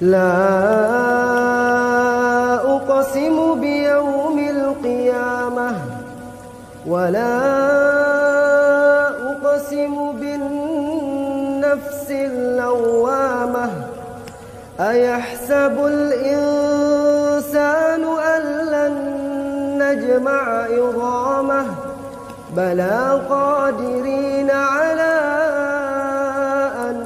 لا أقسم بيوم القيامة ولا أقسم بالنفس اللوامة أيحسب الإنسان أن لن نجمع عظامه بلى قادرين على أن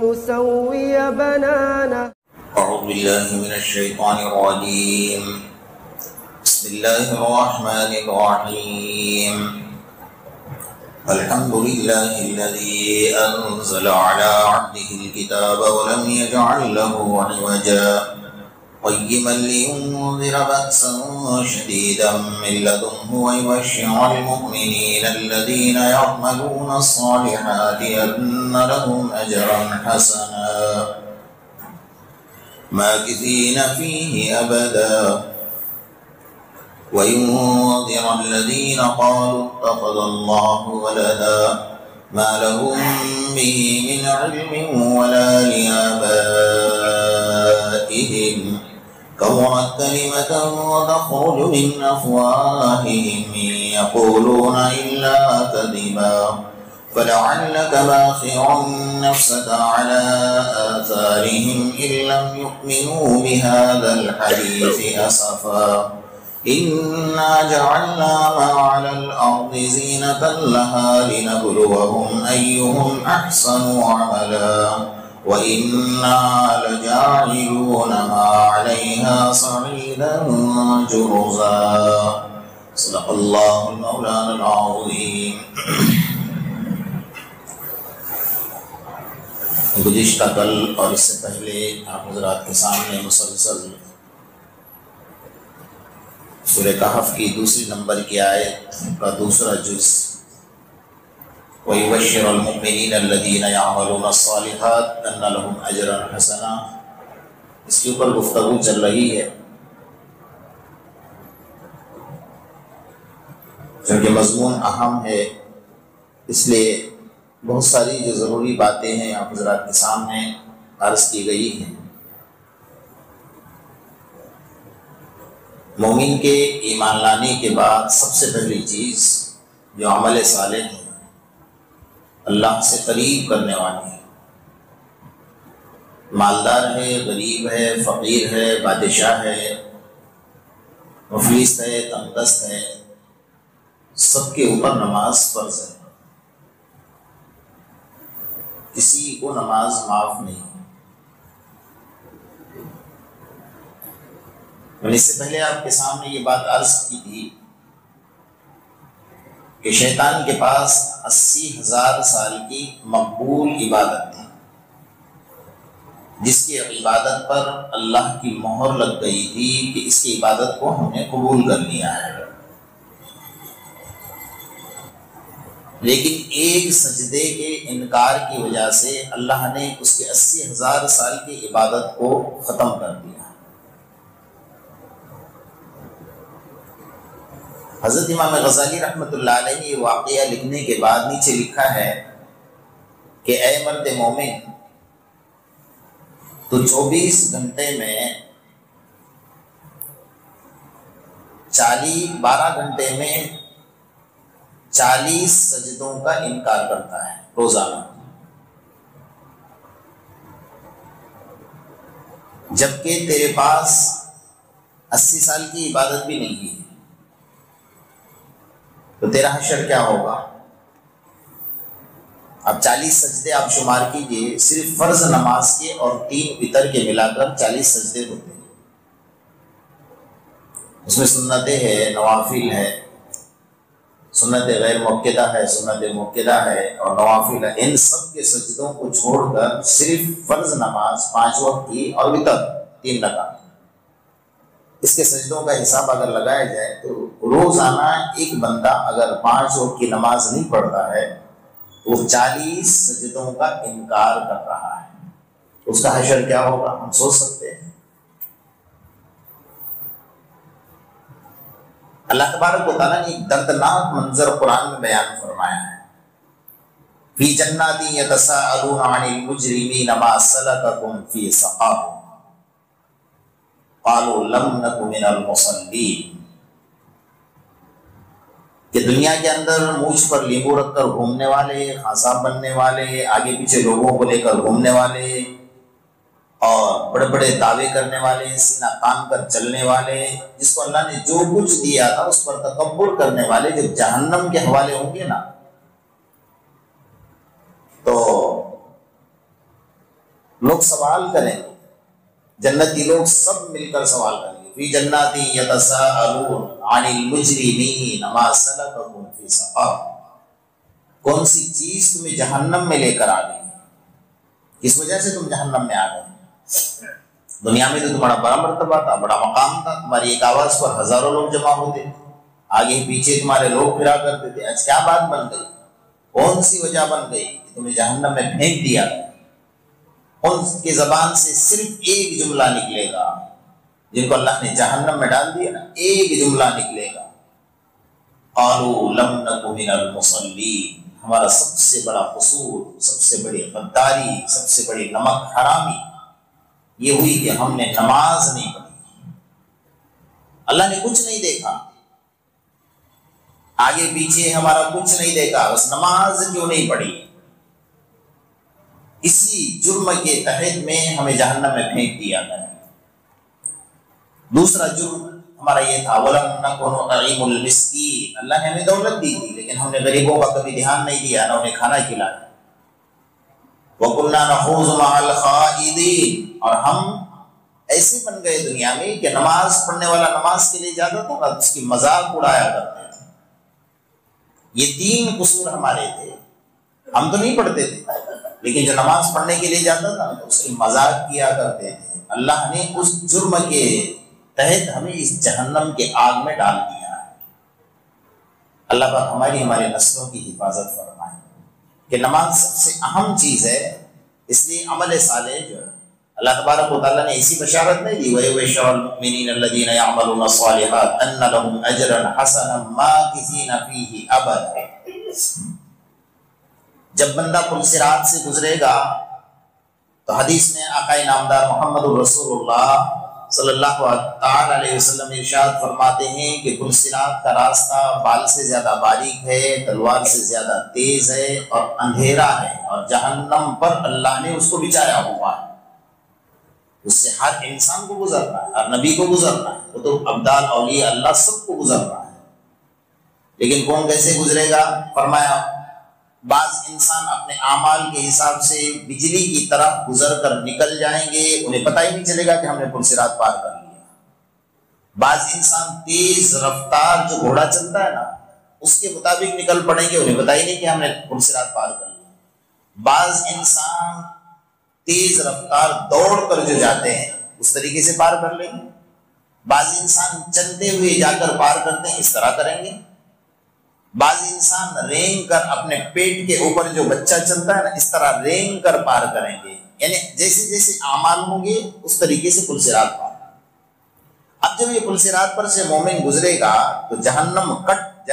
نسوي بنانه. أعوذ بالله من الشيطان الرجيم. بسم الله الرحمن الرحيم. الحمد لله الذي أنزل على عبده الكتاب ولم يجعل له عوجا قيما لينذر بأسا شديدا من لدنه ويبشر المؤمنين الذين يعملون الصالحات أن لهم أجرا حسنا ماكثين فيه أبدا وينذر الذين قالوا اتخذ الله ولدا ما لهم به من علم ولا لآبائهم كبرت كلمة تخرج من أفواههم يقولون إلا كذبا فلعلك باخع نفسك على آثارهم إن لم يؤمنوا بهذا الحديث أسفا إنا جعلنا ما على الأرض زينة لها لنبلوهم أيهم أحسن عملا وإنا لجاعلون ما عليها صعيدا جرزا. صدق الله المولانا العظيم. گزشتہ کل اور اس سے پہلے آپ حضرات کے سامنے مسلسل سورہ کہف کی دوسری نمبر کی آیت کا دوسرا جز وَيُبَشِّرُ الْمُؤْمِنِينَ الَّذِينَ يَعْمَلُونَ الصَّالِحَاتِ أَنَّ لَهُمْ أَجْرًا حَسَنًا اس کے اوپر گفتگو چل رہی ہے، کیونکہ مضمون اہم ہے، اس لیے بہت ساری جو ضروری باتیں ہیں آپ حضرات کے سامنے عرض کی گئی ہیں۔ مومن کے ایمان لانے کے بعد سب سے پہلی چیز جو عمل صالح ہے، اللہ سے قریب کرنے والی ہے، مالدار ہے، غریب ہے، فقیر ہے، بادشاہ ہے، مفلس ہے، تنگدست ہے، سب کے اوپر نماز فرض ہے، کسی کو نماز معاف نہیں۔ میں نے اس سے پہلے آپ کے سامنے یہ بات عرض کی تھی کہ شیطان کے پاس 80,000 سال کی مقبول عبادت تھی، جس کی عبادت پر اللہ کی مہر لگ گئی تھی کہ اس کی عبادت کو ہم نے قبول کر لیا ہے، لیکن ایک سجدے کے انکار کی وجہ سے اللہ نے اس کے 80,000 سال کی عبادت کو ختم کر دیا۔ حضرت امام غزالی رحمۃ اللہ علیہ نے یہ واقعہ لکھنے کے بعد نیچے لکھا ہے کہ اے مرد مومن، تو 24 گھنٹے میں 12 گھنٹے میں 40 سجدوں کا انکار کرتا ہے روزانہ، جبکہ تیرے پاس 80 سال کی عبادت بھی نہیں ہے، تو تیرا حشر کیا ہوگا؟ اب 40 سجدے آپ شمار کیجئے، صرف فرض نماز کے اور 3 وتر کے ملا کر 40 سجدے ہوتے ہیں، اس میں سنتیں ہے، نوافل ہے، سنت غیر مؤکدہ ہے، سنت مؤکدہ ہے اور نوافل ہے، ان سب کے سجدوں کو چھوڑ کر صرف فرض نماز 5 وقت کی اور وتر 3 رکعت، اس کے سجدوں کا حساب اگر لگایا جائے تو روزانہ ایک بندہ اگر 5 وقت کی نماز نہیں پڑھتا ہے تو وہ 40 سجدوں کا انکار کر رہا ہے، اس کا حشر کیا ہوگا ہم سوچ سکتے ہیں۔ اللہ تبارک و تعالیٰ نے ایک دردناک منظر قرآن میں بیان فرمایا ہے، فی جنات یتساءلون عن المجرمین ما سلککم فی سقر، قالوا لم نک من المصلین، کہ دنیا کے اندر مونچھ پر لیمبو رکھ کر گھومنے والے، خاصاب بننے والے، آگے پیچھے لوگوں کو لے کر گھومنے والے، اور بڑے بڑے دعوے کرنے والے، سینہ تان کر چلنے والے، جس کو اللہ نے جو کچھ دیا تھا اس پر تکبر کرنے والے جب جہنم کے حوالے ہوں گے نا، تو لوگ سوال کریں گے، جنتی لوگ سب مل کر سوال کریں گے، فی جنات یتساءلون عن المجرمین ما سلککم فی سقر، کون سی چیز تمہیں جہنم میں لے کر آ گئی، کس وجہ سے تم جہنم میں آ گئے؟ دنیا میں تو تمہارا بڑا مرتبہ تھا، بڑا مقام تھا، تمہاری ایک آواز پر ہزاروں لوگ جمع ہوتے تھے، آگے پیچھے تمہارے لوگ پھرا کرتے تھے، آج کیا بات بن گئی، کون سی وجہ بن گئی کہ تمہیں جہنم میں پھینک دیا؟ ان کی زبان سے صرف ایک جملہ نکلے گا، جن کو اللہ نے جہنم میں ڈال دیا نا، ایک جملہ نکلے گا، قالوا لم نک من المصلین، ہمارا سب سے بڑا قصور، سب سے بڑی غداری، سب سے بڑی نمک حرامی یہ ہوئی کہ ہم نے نماز نہیں پڑھی۔ اللہ نے کچھ نہیں دیکھا، آگے پیچھے ہمارا کچھ نہیں دیکھا، بس نماز کیوں نہیں پڑھی، اسی جرم کے تحت میں ہمیں جہنم میں پھینک دیا گیا۔ دوسرا جرم ہمارا یہ تھا وَلَمْ نَكُنْ نُطْعِمُ الْمِسْكِينَ، اللہ نے ہمیں دولت دی تھی لیکن ہم نے غریبوں کا کبھی دھیان نہیں دیا، نہ انہیں کھانا کھلایا۔ وَكُنَّا نَخُوضُ مَعَ الْخَائِضِينَ، اور ہم ایسے بن گئے دنیا میں کہ نماز پڑھنے والا نماز کے لیے جاتا تھا نا، اس کی مذاق اڑایا کرتے تھے۔ یہ تین قصور ہمارے تھے، ہم تو نہیں پڑھتے تھے لیکن جو نماز پڑھنے کے لیے جاتا تھا تو اس کی مذاق کیا کرتے تھے۔ اللہ نے اس جرم کے تحت ہمیں اس جہنم کے آگ میں ڈال دیا ہے۔ اللہ پاک ہماری نسلوں کی حفاظت فرمائے کہ نماز سب سے اہم چیز ہے، اس لیے عمل صالح جو ہے اللہ تبارک و تعالیٰ نے ایسی بشارت نہیں دی وَيُبَشِّرُ الْمُؤْمِنِينَ الَّذِينَ يَعْمَلُونَ الصَّالِحَاتِ أَنَّ لَهُمْ أَجْرًا حَسَنًا مَاكِثِينَ فِيهِ أَبَدًا۔ جب بندہ پل صراط سے گزرے گا تو حدیث میں آقا نامدار محمد الرسول اللہ صلی اللہ تعالی علیہ وسلم ارشاد فرماتے ہیں کہ پل صراط کا راستہ بال سے زیادہ باریک ہے، تلوار سے زیادہ تیز ہے اور اندھیرا ہے، اور جہنم پر اللہ نے اس کو بچایا ہوا ہے، اس سے ہر انسان کو گزرنا ہے، ہر نبی کو گزرنا ہے، وہ تو ابدال اولیاء اللہ سب کو گزرنا ہے۔ لیکن کون کیسے گزرے گا؟ فرمایا بعض انسان اپنے اعمال کے حساب سے بجلی کی طرح گزر کر نکل جائیں گے، انہیں پتہ ہی نہیں چلے گا کہ ہم نے پل صراط پار کر لیا۔ بعض انسان تیز رفتار جو گھوڑا چلتا ہے نا اس کے مطابق نکل پڑیں گے، انہیں پتہ ہی نہیں کہ ہم نے پل صراط پار کر لیا۔ بعض انسان تیز رفتار دوڑ کر جو جاتے ہیں اس طریقے سے پار کر لیں گے، بعض انسان چلتے ہوئے جا کر پار کرتے ہیں، اس طرح کریں گے، بعض انسان رینگ کر اپنے پیٹ کے اوپر جو بچہ چلتا ہے نا اس طرح رینگ کر پار کریں گے، یعنی جیسے جیسے اعمال ہوں گے اس طریقے سے پل صراط پار۔ اب جب یہ پل صراط پر سے مومن گزرے گا تو جہنم کٹ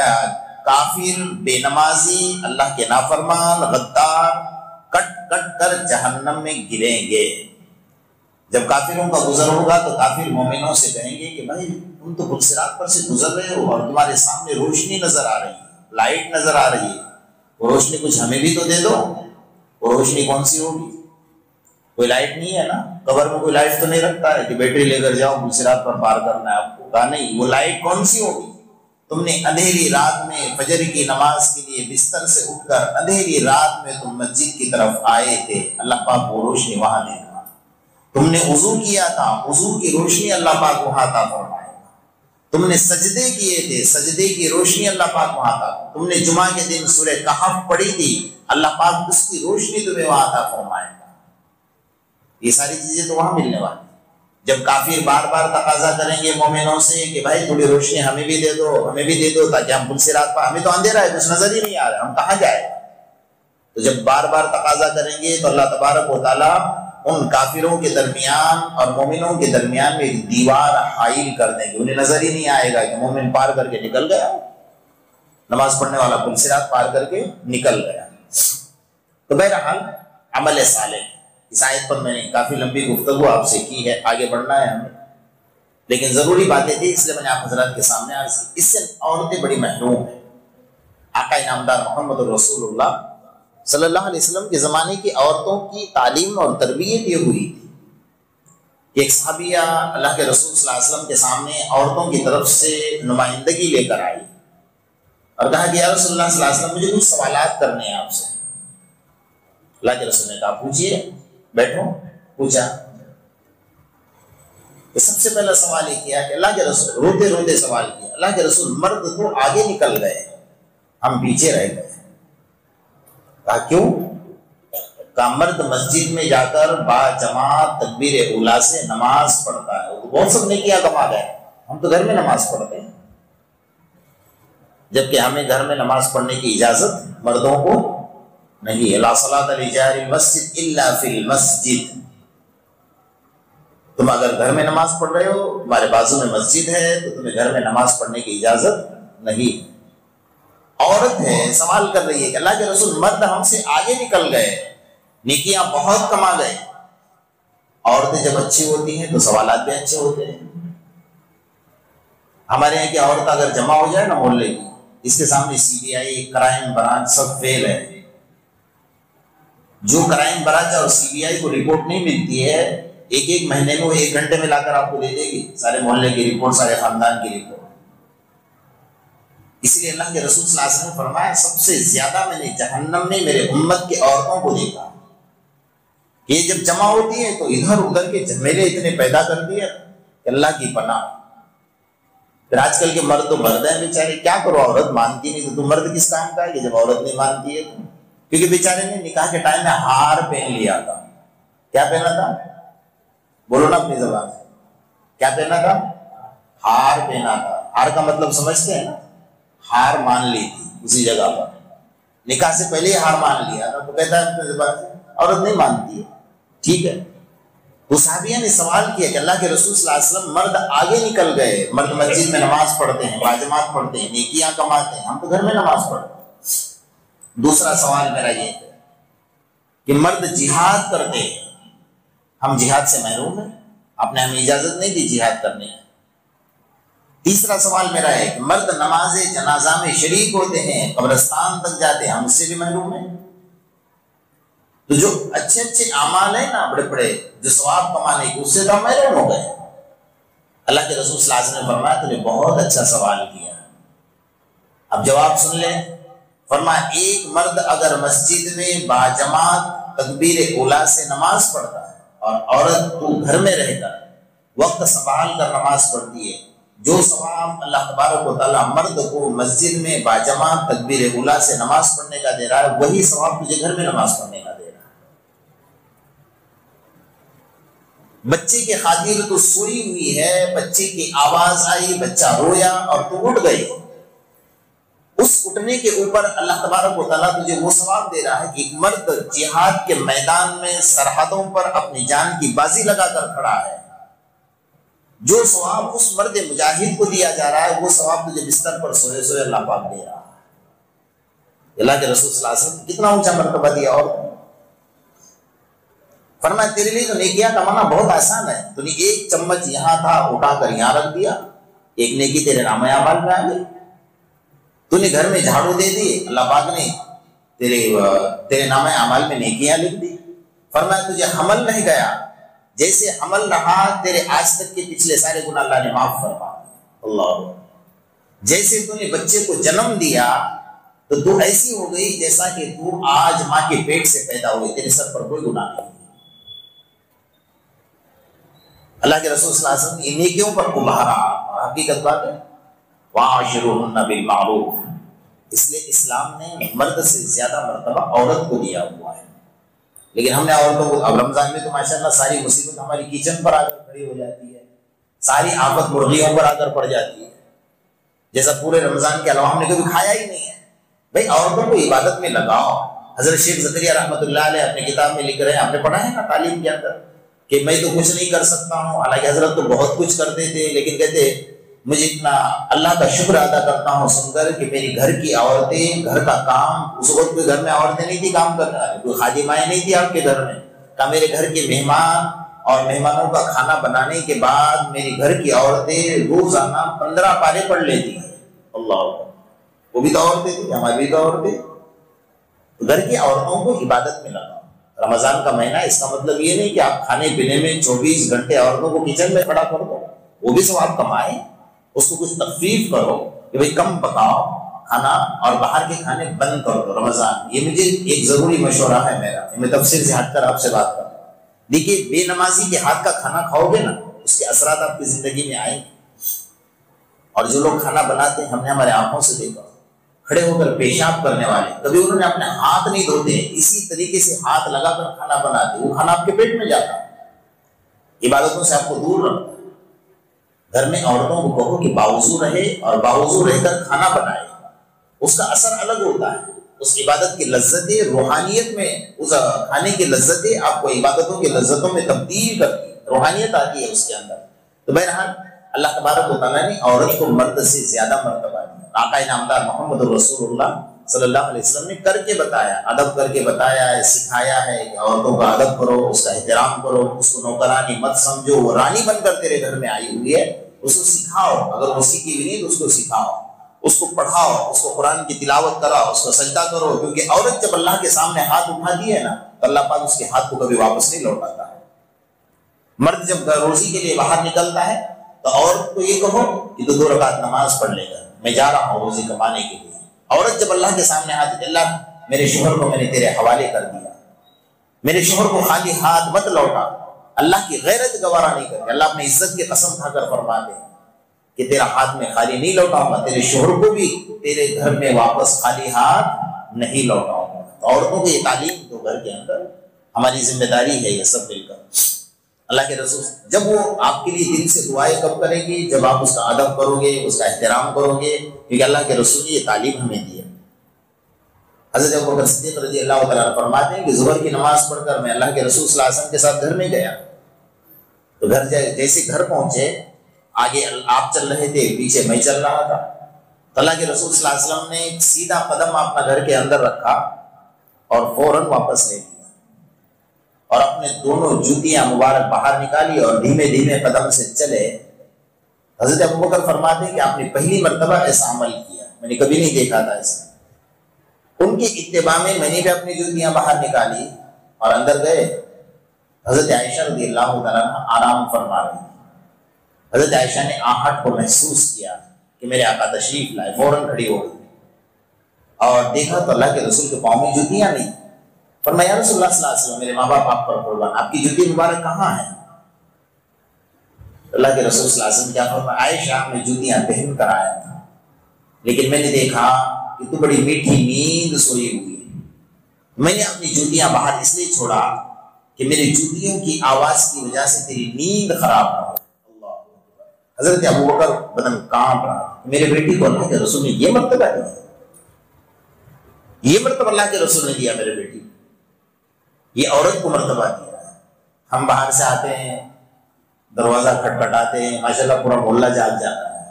کافر، بے نمازی، اللہ کے نافرمان، غدار کٹ کٹ کر جہنم میں گریں گے۔ جب کافروں کا گزر ہوگا تو کافر مومنوں سے کہیں گے کہ بھائی تم تو پل صراط پر سے گزر رہے ہو اور تمہارے سامنے روشنی نظر آ رہی ہے، لائٹ نظر آ رہی ہے، وہ روشنی کچھ ہمیں بھی تو دے دو۔ وہ روشنی کون سی ہوگی؟ کوئی لائٹ نہیں ہے نا، قبر میں کوئی لائٹ تو نہیں رکھتا ہے کہ بیٹری لے کر جاؤ پل صراط پر پار کرنا ہے آپ کو، کہا نہیں، وہ لائٹ کون سی ہوگی؟ تم نے اندھیری رات میں فجر کی نماز کے لیے بستر سے اٹھ کر اندھیری رات میں تم مسجد کی طرف آئے تھے، اللہ پاک وہ روشنی وہاں دے گا۔ تم نے وضو کیا تھا، وضو کی روشنی اللہ پاک وہاں عطا فرمائے گا۔ تم نے سجدے کیے تھے، سجدے کی روشنی اللہ پاک وہاں عطا۔ تم نے جمعہ کے دن سورہ کہف پڑھی تھی، اللہ پاک اس کی روشنی تمہیں وہاں عطا فرمائے گا۔ یہ ساری چیزیں تو وہاں ملنے والی۔ جب کافر بار بار تقاضا کریں گے مومنوں سے کہ بھائی تھوڑی روشنی ہمیں بھی دے دو، ہمیں بھی دے دو تاکہ ہم پل صراط پر، ہمیں تو اندھیرا ہے، کچھ نظر ہی نہیں آ رہا، ہم کہاں جائیں؟ تو جب بار بار تقاضا کریں گے تو اللہ تبارک و تعالیٰ ان کافروں کے درمیان اور مومنوں کے درمیان میں ایک دیوار حائل کر دیں گے، انہیں نظر ہی نہیں آئے گا کہ مومن پار کر کے نکل گیا، نماز پڑھنے والا پل صراط پار کر کے نکل گیا۔ تو بہرحال عمل صالح، اس آیت پر میں نے کافی لمبی گفتگو آپ سے کی ہے، آگے بڑھنا ہے ہمیں۔ لیکن ضروری باتیں تھی، اس لیے میں نے آپ حضرات کے سامنے عرض کی۔ اس سے عورتیں بڑی محروم ہیں۔ آقا انعامدار محمد رسول اللہ صلی اللہ علیہ وسلم کے زمانے کی عورتوں کی تعلیم اور تربیت یہ ہوئی تھی کہ ایک صحابیہ اللہ کے رسول صلی اللہ علیہ وسلم کے سامنے عورتوں کی طرف سے نمائندگی لے کر آئی اور کہا کہ یا رسول اللہ صلی اللہ علیہ وسلم، مجھے کچھ سوالات کرنے ہیں آپ سے۔ اللہ کے رسول نے کہا پوچھئے، بیٹھو۔ پوچھا تو سب سے پہلا سوال یہ کیا کہ اللہ کے رسول، روتے روتے سوال کیا، اللہ کے رسول مرد تو آگے نکل گئے، ہم پیچھے رہ گئے۔ کہا کیوں؟ کہا مرد مسجد میں جا کر با جماعت تکبیر اولیٰ سے نماز پڑھتا ہے، وہ تو بہت سب نیکیاں کما گئے، ہم تو گھر میں نماز پڑھتے ہیں، جبکہ ہمیں گھر میں نماز پڑھنے کی اجازت مردوں کو نہیں ہے۔ لا صلاۃ لجار المسجد الا فی المسجد۔ تم اگر گھر میں نماز پڑھ رہے ہو، تمہارے بازو میں مسجد ہے، تو تمہیں گھر میں نماز پڑھنے کی اجازت نہیں۔ عورت ہے، سوال کر رہی ہے کہ اللہ کے رسول مرد ہم سے آگے نکل گئے، نیکیاں بہت کما گئے۔ عورتیں جب اچھی ہوتی ہیں تو سوالات بھی اچھے ہوتے ہیں۔ ہمارے یہاں کی عورت اگر جمع ہو جائے نا محلے کی، اس کے سامنے سی بی آئی، کرائم برانچ سب فیل ہے۔ جو کرائم برانچ اور سی بی آئی کو رپورٹ نہیں ملتی ہے، ایک مہینے میں وہ 1 گھنٹے میں لا کر آپ کو دے دے گی سارے محلے کی رپورٹ، سارے خاندان کی رپورٹ۔ اس لیے اللہ کے رسول صلی اللہ علیہ وسلم نے فرمایا سب سے زیادہ میں نے جہنم میں میرے امت کی عورتوں کو دیکھا کہ یہ جب جمع ہوتی ہے تو ادھر ادھر کے جھمیلے اتنے پیدا کر دیے کہ اللہ کی پناہ۔ پھر آج کل کے مرد تو مرد ہیں بیچارے، کیا کرو، عورت مانتی نہیں تو مرد کس کام کا ہے کہ جب عورت نہیں مانتی ہے تو؟ کیونکہ بیچارے نے نکاح کے ٹائم میں ہار پہن لیا تھا۔ کیا پہنا تھا؟ بولو نا اپنی زبان سے، کیا پہنا تھا؟ ہار پہنا تھا۔ ہار کا مطلب سمجھتے ہیں نا؟ ہار مان لی تھی اسی جگہ پر، نکاح سے پہلے ہی ہار مان لیا تو کہتا ہے اپنی زبان سے عورت نہیں مانتی ہے، ٹھیک ہے۔ تو صحابیہ نے سوال کیا کہ اللہ کے رسول صلی اللہ علیہ وسلم مرد آگے نکل گئے، مرد مسجد میں نماز پڑھتے ہیں، باجماعت پڑھتے ہیں، نیکیاں کماتے ہیں، ہم تو گھر میں نماز پڑھتے ہیں۔ دوسرا سوال میرا یہ ہے کہ مرد جہاد کرتے ہیں، ہم جہاد سے محروم ہیں، آپ نے ہمیں اجازت نہیں دی جہاد کرنے کی۔ تیسرا سوال میرا ہے کہ مرد نماز جنازہ میں شریک ہوتے ہیں، قبرستان تک جاتے ہیں، ہم اس سے بھی محروم ہیں۔ تو جو اچھے اچھے اعمال ہیں نا، بڑے بڑے جو ثواب کمانے کے، اس سے تو ہم محروم ہو گئے۔ اللہ کے رسول صلی اللہ علیہ وسلم نے فرمایا تو نے بہت اچھا سوال کیا، اب جواب سن لیں۔ فرمایا ایک مرد اگر مسجد میں باجماعت تکبیر اولیٰ سے نماز پڑھتا ہے اور عورت تو گھر میں رہ کر وقت سنبھال کر نماز پڑھتی ہے، جو ثواب اللہ تبارک و تعالیٰ مرد کو مسجد میں باجماعت تکبیر اولیٰ سے نماز پڑھنے کا دے رہا ہے، وہی ثواب تجھے گھر میں نماز پڑھنے کا دے رہا ہے۔ بچے کی خاطر تو سوئی ہوئی ہے، بچے کی آواز آئی، بچہ رویا اور تو اٹھ گئی، اس اٹھنے کے اوپر اللہ تبارک و تعالیٰ تجھے وہ ثواب دے رہا ہے کہ ایک مرد جہاد کے میدان میں سرحدوں پر اپنی جان کی بازی لگا کر کھڑا ہے، جو ثواب اس مرد مجاہد کو دیا جا رہا ہے وہ ثواب تجھے بستر پر سوئے سوئے اللہ پاک دے رہا ہے۔ اللہ کے رسول صلی اللہ علیہ وسلم کتنا اونچا مرتبہ دیا، اور فرمایا تیرے لیے تو نیکیاں کمانا بہت آسان ہے، تو نے ایک چمچ یہاں تھا اٹھا کر یہاں رکھ دیا، ایک نیکی تیرے نام اعمال میں آ گئی۔ تو نے گھر میں جھاڑو دے دی، اللہ پاک نے تیرے نام اعمال میں نیکیاں لکھ دی۔ فرمایا تجھے حمل نہیں گیا، جیسے حمل رہا تیرے آج تک کے پچھلے سارے گناہ اللہ نے معاف فرما دیا۔ اللہ، جیسے تو نے بچے کو جنم دیا تو تو ایسی ہو گئی جیسا کہ تو آج ماں کے پیٹ سے پیدا ہوئی، تیرے سر پر کوئی گناہ نہیں۔ اللہ کے رسول صلی اللہ علیہ وسلم ان نیکیوں پر ابھارا، اور حقیقت بات ہے وَعَاشِرُوهُنَّ بِالْمَعْرُوفِ، اس لیے اسلام نے مرد سے زیادہ مرتبہ عورت کو دیا ہوا ہے۔ لیکن ہم نے عورتوں کو، اب رمضان میں تو ماشاءاللہ ساری مصیبت ہماری کچن پر آ کر کھڑی ہو جاتی ہے، ساری آفت مرغیوں پر آ کر پڑ جاتی ہے، جیسا پورے رمضان کے علاوہ ہم نے کبھی کھایا ہی نہیں ہے۔ بھائی عورتوں کو عبادت میں لگاؤ۔ حضرت شیخ زکریا رحمۃ اللہ علیہ اپنی کتاب میں لکھ رہے ہیں، آپ نے پڑھا ہے نا تعلیم کے اندر، کہ میں تو کچھ نہیں کر سکتا ہوں، حالانکہ حضرت تو بہت کچھ کرتے تھے، لیکن کہتے مجھے اتنا اللہ کا شکر ادا کرتا ہوں سن کر کہ میری گھر کی عورتیں، گھر کا کام، اس وقت کوئی گھر میں عورتیں نہیں تھی کام کرنے والی، کوئی خادمائیں نہیں تھی آپ کے گھر میں، کہ میرے گھر کے مہمان اور مہمانوں کا کھانا بنانے کے بعد میری گھر کی عورتیں روزانہ 15 پارے پڑھ لیتی ہیں۔ اللہ اکبر، وہ بھی تو عورتیں تھیں، ہماری بھی تو عورتیں۔ گھر کی عورتوں کو عبادت میں لگاؤ۔ رمضان کا مہینہ، اس کا مطلب یہ نہیں کہ آپ کھانے پینے میں 24 گھنٹے عورتوں کو کچن میں کھڑا کر دو، وہ بھی ثواب کمائیں، اس کو کچھ تخفیف کرو کہ بھئی کم پکاؤ کھانا اور باہر کے کھانے بند کر دو رمضان۔ یہ مجھے ایک ضروری مشورہ ہے میرا، میں تفسیر سے ہٹ کر آپ سے بات کروں۔ دیکھیے، بے نمازی کے ہاتھ کا کھانا کھاؤ گے نا، اس کے اثرات آپ کی زندگی میں آئیں گے۔ اور جو لوگ کھانا بناتے ہیں، ہم نے ہمارے آنکھوں سے دیکھا، کھڑے ہو کر پیشاب کرنے والے، کبھی انہوں نے اپنے ہاتھ نہیں دھوتے، اسی طریقے سے ہاتھ لگا کر کھانا بناتے، وہ کھانا آپ کے پیٹ میں جاتا ہے، عبادتوں سے آپ کو دور رکھتا ہے۔ گھر میں عورتوں کو کہو کہ باوضو رہے اور باوضو رہ کر کھانا بنائے، اس کا اثر الگ ہوتا ہے۔ اس عبادت کی لذتیں روحانیت میں، اس کھانے کی لذتیں آپ کو عبادتوں کی لذتوں میں تبدیل کرتی ہے، روحانیت آتی ہے اس کے اندر۔ تو بہرحال اللہ تبارک و تعالیٰ نے عورت کو مرد سے زیادہ مرتبہ دیا۔ آقا انعامدار محمد رسول اللہ صلی اللہ علیہ وسلم نے کر کے بتایا، ادب کر کے بتایا ہے، سکھایا ہے کہ عورتوں کا ادب کرو، اس کا احترام کرو، اس کو نوکرانی مت سمجھو، وہ رانی بن کر تیرے گھر میں آئی ہوئی ہے، اس کو سکھاؤ، اگر وہ سیکھی بھی نہیں تو اس کو سکھاؤ، اس کو پڑھاؤ، اس کو قرآن کی تلاوت کراؤ، اس کو سجدہ کرو، کیونکہ عورت جب اللہ کے سامنے ہاتھ اٹھاتی ہے نا تو اللہ پاک اس کے ہاتھ کو کبھی واپس نہیں لوٹاتا ہے۔ مرد جب روزی کے لیے باہر نکلتا ہے تو عورت کو یہ کہو کہ تو 2 رکعت نماز پڑھ لے گا، میں جا رہا ہوں روزی کمانے کے لیے۔ عورت جب اللہ کے سامنے ہاتھ، اللہ میرے شوہر کو میں نے تیرے حوالے کر دیا، میرے شوہر کو خالی ہاتھ مت لوٹا، اللہ کی غیرت گوارا نہیں کرے۔ اللہ اپنی عزت کی قسم کھا کر فرماتے ہیں کہ تیرا ہاتھ میں خالی نہیں لوٹاؤں گا، تیرے شوہر کو بھی تیرے گھر میں واپس خالی ہاتھ نہیں لوٹاؤں گا۔ تو عورتوں کو یہ تعلیم تو گھر کے اندر ہماری ذمہ داری ہے، یہ سب مل کر۔ اللہ کے رسول جب وہ آپ کے لیے دل سے دعائیں کب کرے گی؟ جب آپ اس کا ادب کرو گے، اس کا احترام کرو گے، کیونکہ اللہ کے رسول نے یہ تعلیم ہمیں دی ہے۔ حضرت ابوبکر صدیق رضی اللہ تعالیٰ عنہ فرماتے ہیں کہ ظہر کی نماز پڑھ کر میں اللہ کے رسول صلی اللہ علیہ وسلم کے ساتھ گھر میں گیا، تو گھر جیسے گھر پہنچے، آگے آپ چل رہے تھے، پیچھے میں چل رہا تھا، تو اللہ کے رسول صلی اللہ علیہ وسلم نے سیدھا قدم اپنا گھر کے اندر رکھا اور فوراً واپس لے لیا، اور اپنے دونوں جوتیاں مبارک باہر نکالی اور دھیمے دھیمے قدم سے چلے۔ حضرت ابوبکر فرماتے ہیں کہ آپ نے پہلی مرتبہ ایسا عمل کیا، میں نے کبھی نہیں دیکھا تھا ایسا۔ ان کی اتباع میں نے بھی اپنی جوتیاں باہر نکالی اور اندر گئے۔ حضرت عائشہ رضی اللہ تعالیٰ عنہ آرام فرما رہی تھی۔ حضرت عائشہ نے آہٹ کو محسوس کیا کہ میرے آقا تشریف لائے، فوراً کھڑی ہو گئی اور دیکھا تو اللہ کے رسول کے پاؤں میں جوتیاں نہیں۔ فرمایا یا رسول اللہ صلی اللہ علیہ وسلم، میرے ماں باپ آپ پر قربان، آپ کی جوتی مبارک کہاں ہے؟ اللہ کے رسول صلی اللہ علیہ وسلم کیا فرمایا؟ عائشہ میں جوتیاں پہن کر آیا تھا، لیکن میں نے دیکھا کہ تو بڑی میٹھی نیند سوئی ہوئی ہے، میں نے اپنی جوتیاں باہر اس لیے چھوڑا کہ میری جوتیوں کی آواز کی وجہ سے تیری نیند خراب نہ ہو۔ حضرت ابوبکر بدن کانپ رہا، میرے بیٹی کو اللہ کے رسول نے یہ مرتبہ دیا، یہ مرتبہ اللہ کے رسول نے دیا میرے بیٹی، یہ عورت کو مرتبہ دیا ہے۔ ہم باہر سے آتے ہیں، دروازہ کھٹکھٹاتے ہیں، ماشاءاللہ پورا محلہ جاگ جاتا ہے،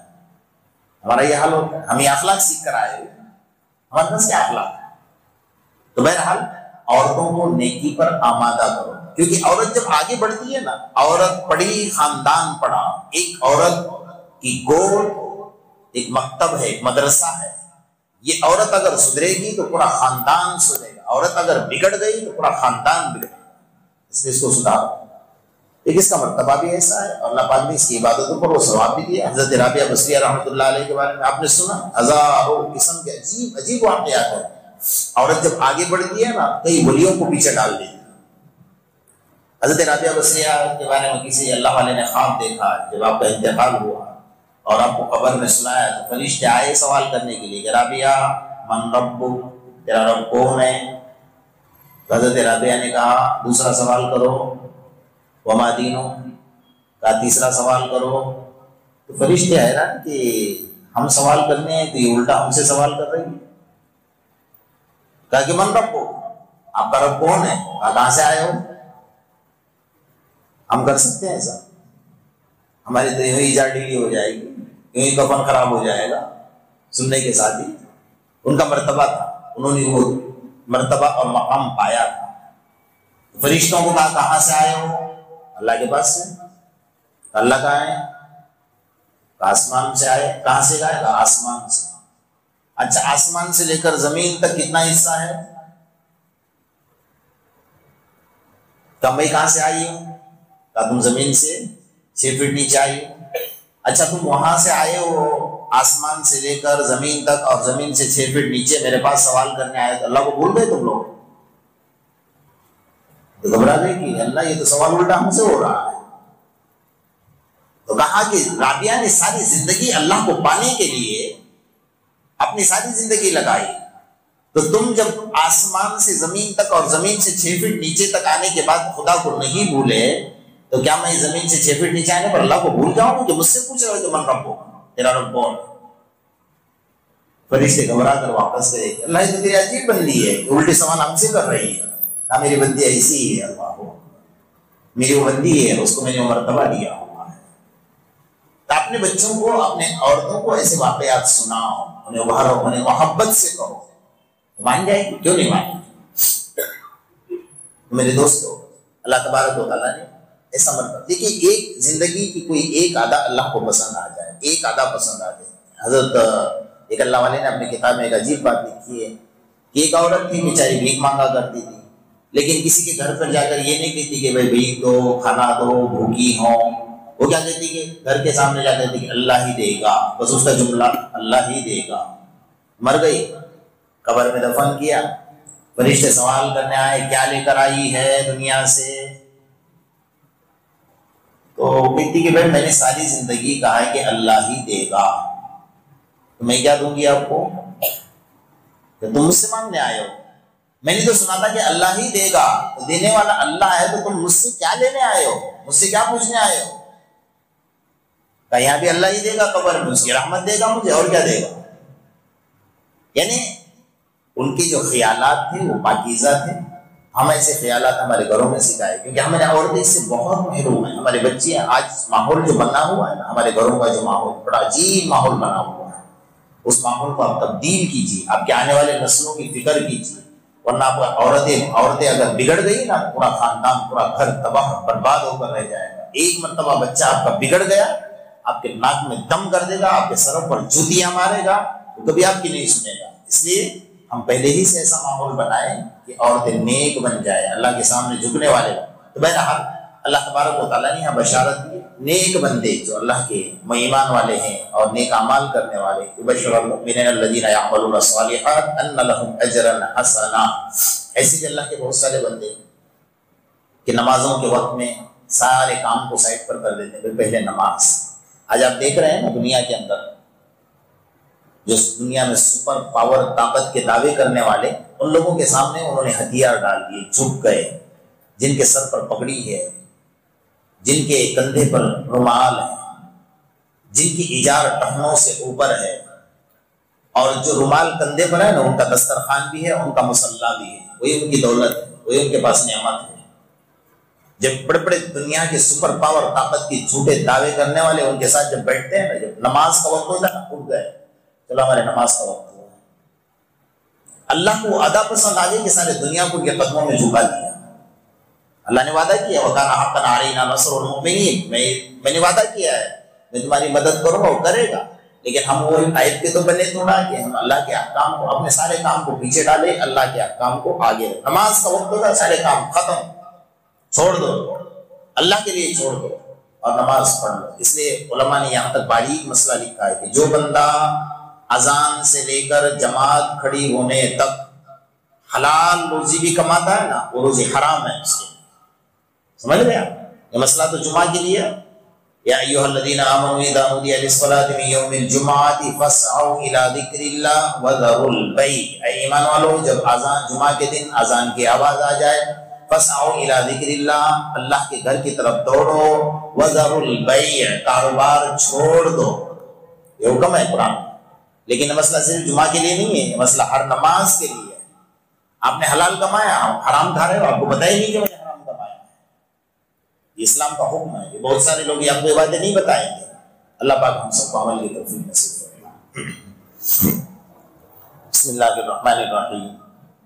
ہمارا یہ حال ہوتا ہے۔ ہم یہ اخلاق سیکھ کر آئے ہوئے، ہمارے پاس کیا اخلاق ہے؟ تو بہرحال عورتوں کو نیکی پر آمادہ کرو، کیونکہ عورت جب آگے بڑھتی ہے نا، عورت پڑھی خاندان پڑھا، ایک عورت کی گود ایک مکتب ہے، ایک مدرسہ ہے۔ یہ عورت اگر سدھرے گی تو پورا خاندان سدھرے گا، عورت اگر بگڑ گئی تو پورا خاندان بگڑے گا، اس لیے اس کو سدھارو۔ ایک اس کا مرتبہ بھی ایسا ہے، اور اللہ پاک نے اس کی عبادتوں پر وہ ثواب بھی دیا۔ حضرت رابعہ بصریہ رحمۃ اللہ علیہ کے بارے میں آپ نے سنا، ہزاروں قسم کے عجیب عجیب واقعات ہیں۔ عورت جب آگے بڑھتی ہے نا، کئی ولیوں کو پیچھے ڈال دیتی ہے۔ حضرت رابعہ بصریہ کے بارے میں کسی اللہ والے نے خواب دیکھا، جب آپ کا انتقال ہوا اور آپ کو قبر میں سلایا تو فرشتے آئے سوال کرنے کے لیے کہ رابعہ من ربک، تیرا رب کون ہے؟ حضرت رابعہ نے کہا دوسرا سوال کرو، وما دینک، کہا تیسرا سوال کرو۔ تو فرشتے حیران کہ ہم سوال کرنے ہیں تو یہ الٹا ہم سے سوال کر رہی ہے۔ کہا کہ من ربک، آپ کا رب کون ہے؟ کہا کہاں سے آئے ہو؟ ہم کر سکتے ہیں ایسا؟ ہماری تو یوں ہی جا ڈھیلی ہو جائے گی، یوں ہی کفن خراب ہو جائے گا سننے کے ساتھ ہی۔ ان کا مرتبہ تھا، انہوں نے وہ مرتبہ اور مقام پایا تھا۔ فرشتوں کو کہا کہاں سے آئے ہو؟ اللہ کے پاس سے. اللہ کہاں ہے؟ آسمان سے آئے. کہاں سے آئے گا؟ آسمان سے. اچھا آسمان سے لے کر زمین تک کتنا حصہ ہے؟ کم بھائی کہاں سے آئی ہو؟ کہا تم زمین سے 6 فٹ نیچے آئی ہو. اچھا تم وہاں سے آئے ہو آسمان سے لے کر زمین تک اور زمین سے 6 فٹ نیچے میرے پاس سوال کرنے آئے تو اللہ کو بھول گئے تم لوگ؟ تو گھبرا گئے کہ اللہ یہ تو سوال الٹا ہم سے ہو رہا ہے. تو کہا کہ رابعہ نے ساری زندگی اللہ کو پانے کے لیے اپنی ساری زندگی لگائی. تو تم جب آسمان سے زمین تک اور زمین سے 6 فٹ نیچے تک آنے کے بعد خدا کو نہیں بھولے تو کیا میں زمین سے 6 فٹ نیچے آنے پر اللہ کو بھول جاؤں گا؟ جو مجھ سے پوچھ رہا ہے کہ من رب ہو، تیرا رب کون؟ فرشتے گھبرا کر واپس گئے. اللہ یہ تو تیری عجیب بندی ہے، الٹے سوال ہم سے کر رہی ہے. کہا میری بندی ایسی ہی ہے، اللہ ہو میری وہ بندی ہے، اس کو میں نے وہ مرتبہ دیا ہوا ہے. تو اپنے بچوں کو اپنے عورتوں کو ایسے واقعات سناؤ، انہیں ابھارو، انہیں محبت سے کہو. مان جائے گی؟ کیوں نہیں مانیں گے؟ میرے دوستو اللہ تبارک و تعالیٰ نے ایسا مرتبہ دیکھیے، ایک زندگی کی کوئی ایک ادا اللہ کو پسند آ جائے، ایک ادا پسند آ جائے. حضرت ایک اللہ والے نے اپنی کتاب میں ایک عجیب بات لکھی ہے کہ ایک عورت تھی بیچاری بھیک مانگا کرتی تھی، لیکن کسی کے گھر پر جا کر یہ نہیں کہتی کہ بھائی بھیک دو، کھانا دو، بھوکی ہوں. وہ کیا کہتی کہ گھر کے سامنے جا کہتی کہ اللہ ہی دے گا، بس اس کا جملہ اللہ ہی دے گا. مر گئی، قبر میں دفن کیا. فرشتے سوال کرنے آئے کیا لے کر آئی ہے دنیا سے؟ تو کہتی کہ بھائی میں نے ساری زندگی کہا ہے کہ اللہ ہی دے گا، تو میں کیا دوں گی آپ کو کہ تم مجھ سے مانگنے آئے ہو؟ میں نے تو سنا تھا کہ اللہ ہی دے گا. تو دینے والا اللہ ہے تو تم مجھ سے کیا لینے آئے ہو؟ مجھ سے کیا پوچھنے آئے ہو؟ کہ یہاں بھی اللہ ہی دے گا، قبر میں اس کی رحمت دے گا مجھے، اور کیا دے گا؟ یعنی ان کے جو خیالات تھے وہ پاکیزہ تھے. ہم ایسے خیالات ہمارے گھروں میں سکھائے، کیونکہ ہمارے عورتیں اس سے بہت محروم ہیں. ہمارے بچے ہیں، آج ماحول جو بنا ہوا ہے نا، ہمارے گھروں کا جو ماحول بڑا عجیب ماحول بنا ہوا ہے. اس ماحول کو آپ تبدیل کیجیے، آپ کے آنے والے نسلوں کی فکر کیجیے. ورنہ آپ عورتیں اگر بگڑ گئی نا، پورا خاندان، پورا گھر تباہ برباد ہو کر رہ جائے گا. ایک مرتبہ بچہ آپ کا بگڑ گیا، آپ کے ناک میں دم کر دے گا، آپ کے سروں پر جوتیاں مارے گا، تو کبھی آپ کی نہیں سنے گا. اس لیے ہم پہلے ہی سے ایسا ماحول بنائیں کہ عورتیں نیک بن جائیں، اللہ کے سامنے جھکنے والے. تو بہرحال اللہ تبارک و تعالیٰ نے یہاں بشارت دی، نیک بندے جو اللہ کے ایمان والے ہیں اور نیک اعمال کرنے والے. یبشر المؤمنین الذین یعملون الصالحات ان لهم اجرا حسنا. ایسے کہ اللہ کے بہت سارے بندے کہ نمازوں کے وقت میں سارے کام کو سائڈ پر کر دیتے ہیں، پہلے نماز. آج آپ دیکھ رہے ہیں نا دنیا کے اندر جو دنیا میں سپر پاور طاقت کے دعوے کرنے والے، ان لوگوں کے سامنے انہوں نے ہتھیار ڈال دیے، جھک گئے. جن کے سر پر پگڑی ہے، جن کے کندھے پر رومال ہے، جن کی ایجار ٹخنوں سے اوپر ہے، اور جو رومال کندھے پر ہے نا ان کا دسترخوان بھی ہے، ان کا مسلح بھی ہے، وہی ان کی دولت ہے، وہی ان کے پاس نعمت ہے. جب بڑے بڑے دنیا کے سپر پاور طاقت کی جھوٹے دعوے کرنے والے ان کے ساتھ جب بیٹھتے ہیں نا، جب نماز کا وقت ہوتا ہے نا، اٹھ گئے، چلو ہمارے نماز کا وقت ہوا. اللہ کو ادا پسند آ گئی کہ سارے دنیا کو کے قدموں میں جھکا دیا. اللہ نے وعدہ کیا وَكَانَ حَقًّا عَلَيْنَا نَصْرُ الْمُؤْمِنِينَ، میں نے وعدہ کیا ہے میں تمہاری مدد کروں گا، وہ کرے گا. لیکن ہم وہ آیت کے تو بنے تو نہ کہ ہم اللہ کے احکام کو، اپنے سارے کام کو پیچھے ڈالیں، اللہ کے احکام کو آگے رکھیں. نماز کا وقت ہوگا، سارے کام ختم، چھوڑ دو، اللہ کے لیے چھوڑ دو اور نماز پڑھ لو. اس لیے علماء نے یہاں تک باریک مسئلہ لکھا ہے کہ جو بندہ اذان سے لے کر جماعت کھڑی ہونے تک حلال روزی بھی کماتا ہے نا، وہ روزی حرام ہے اس کے. سمجھ گئے آپ؟ یہ مسئلہ تو جمعہ کے لیے. یا ایھا الذین آمنوا اذا نودی للصلاۃ من یوم الجمعۃ فاسعوا الی ذکر اللہ وذروا البیع. اے ایمان والو، جب اذان جمعہ کے دن اذان کی آواز آ جائے، فاسعوا الی ذکر اللہ، اللہ کے گھر کی طرف دوڑو، وذروا البیع، کاروبار چھوڑ دو. یہ حکم ہے قرآن. لیکن یہ مسئلہ صرف جمعہ کے لیے نہیں ہے، یہ مسئلہ ہر نماز کے لیے ہے. آپ نے حلال کمایا، حرام کھا رہے ہو، آپ کو پتہ ہی نہیں کہ میں نے حرام کمایا. یہ اسلام کا حکم ہے. یہ بہت سارے لوگ آپ کو یہ باتیں نہیں بتائیں گے. اللہ پاک ہم سب کو عمل کی توفیق نصیب فرمائے. بسم اللہ الرحمن الرحیم.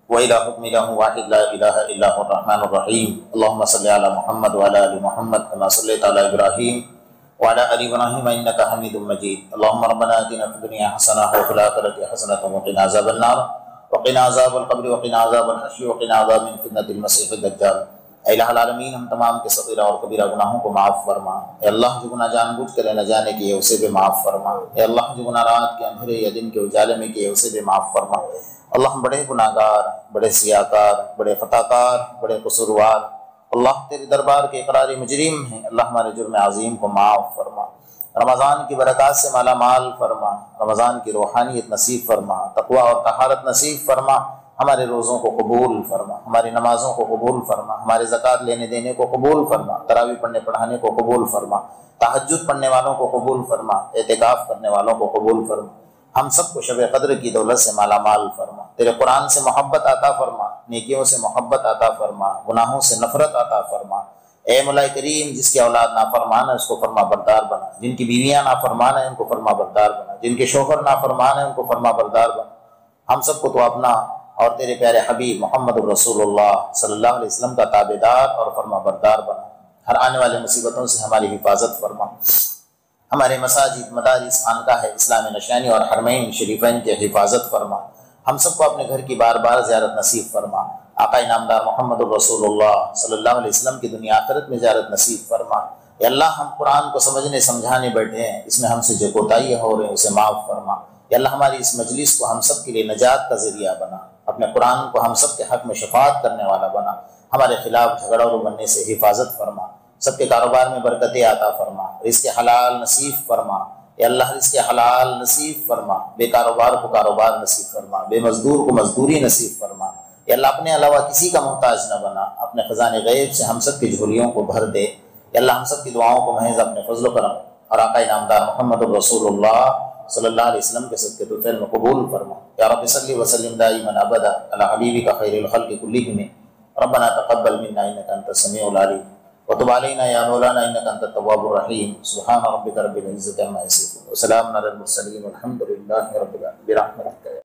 وإلهكم إله واحد لا إله إلا هو الرحمن الرحيم اللهم صل على محمد وعلى آل محمد كما صليت على إبراهيم وعلى آل إبراهيم إنك حميد مجيد اللهم ربنا آتنا في الدنيا حسنة وفي الآخرة حسنة وقنا عذاب النار وقنا عذاب القبر وقنا عذاب الحشر وقنا عذاب من فتنة المسيح الدجال۔ اے الہ العالمین، ہم تمام کے صغیرہ اور کبیرہ گناہوں کو معاف فرما۔ اے اللہ، جو گناہ جان بوجھ کر نہ جانے کیے اسے بھی معاف فرما۔ اے اللہ، جو گناہ رات کے اندھیرے یا دن کے اجالے میں کیے اسے بھی معاف فرما۔ اللہ، ہم بڑے گناہ گار، بڑے سیاکار، بڑے خطا کار، بڑے قصوروار، اللہ تیرے دربار کے اقرار مجرم ہیں۔ اللہ، ہمارے جرم عظیم کو معاف فرما، رمضان کی برکات سے مالا مال فرما، رمضان کی روحانیت نصیب فرما، تقوی اور طہارت نصیب فرما، ہمارے روزوں کو قبول فرما، ہماری نمازوں کو قبول فرما، ہمارے زکوٰۃ لینے دینے کو قبول فرما، تراویح پڑھنے پڑھانے کو قبول فرما، تہجد پڑھنے والوں کو قبول فرما، اعتکاف کرنے والوں کو قبول فرما، ہم سب کو شب قدر کی دولت سے مالا مال فرما، تیرے قرآن سے محبت عطا فرما، نیکیوں سے محبت عطا فرما، گناہوں سے نفرت عطا فرما۔ اے مولا کریم، جس کی اولاد نافرمان ہے اس کو فرما بردار بنا، جن کی بیویاں نافرمان ہیں ان کو فرما بردار بنا، جن کے شوہر نافرمان ہیں ان کو فرما بردار بنا۔ ہم سب کو تو اپنا اور تیرے پیارے حبیب محمد الرسول اللہ صلی اللہ علیہ وسلم کا تابعدار اور فرما بردار بنا۔ ہر آنے والے مصیبتوں سے ہماری حفاظت فرما، ہمارے مساجد، مدارس، خانقاہ اسلام نشانی اور حرمین شریفین کی حفاظت فرما۔ ہم سب کو اپنے گھر کی بار بار زیارت نصیب فرما۔ آقا انعامدار محمد الرسول اللہ صلی اللہ علیہ وسلم کی دنیا آخرت میں زیارت نصیب فرما۔ یا اللہ، ہم قرآن کو سمجھنے سمجھانے بیٹھے ہیں، اس میں ہم سے جو کوتاہیاں ہو رہے ہیں اسے معاف فرما۔ یا اللہ، ہماری اس مجلس کو ہم سب کے لیے نجات کا ذریعہ بنا، اپنے قرآن کو ہم سب کے حق میں شفاعت کرنے والا بنا، ہمارے خلاف جھگڑوں بننے سے حفاظت فرما، سب کے کاروبار میں برکتیں عطا فرما، رزق حلال نصیب فرما۔ یا اللہ، رزق حلال نصیب فرما، بے کاروبار کو کاروبار نصیب فرما، بے مزدور کو مزدوری نصیب فرما۔ یا اللہ، اپنے علاوہ کسی کا محتاج نہ بنا، اپنے خزانے غیب سے ہم سب کی جھولیوں کو بھر دے۔ یا اللہ، ہم سب کی دعاؤں کو محض اپنے فضل و کرم اور آقا انعامدار محمد الرسول اللہ صلی اللہ علیہ وسلم کے صدقے طفیل میں قبول فرما۔ یا رب صلی وسلم دائما ابدا علی حبیبک خیر الخلق کلہم، ربنا تقبل منا انک انت السمیع العلیم وتب علینا یا مولانا انک انت التواب الرحیم۔ سبحان ربک رب العزۃ عما یصفون وسلام علی المرسلین والحمد للہ رب العالمین برحمتک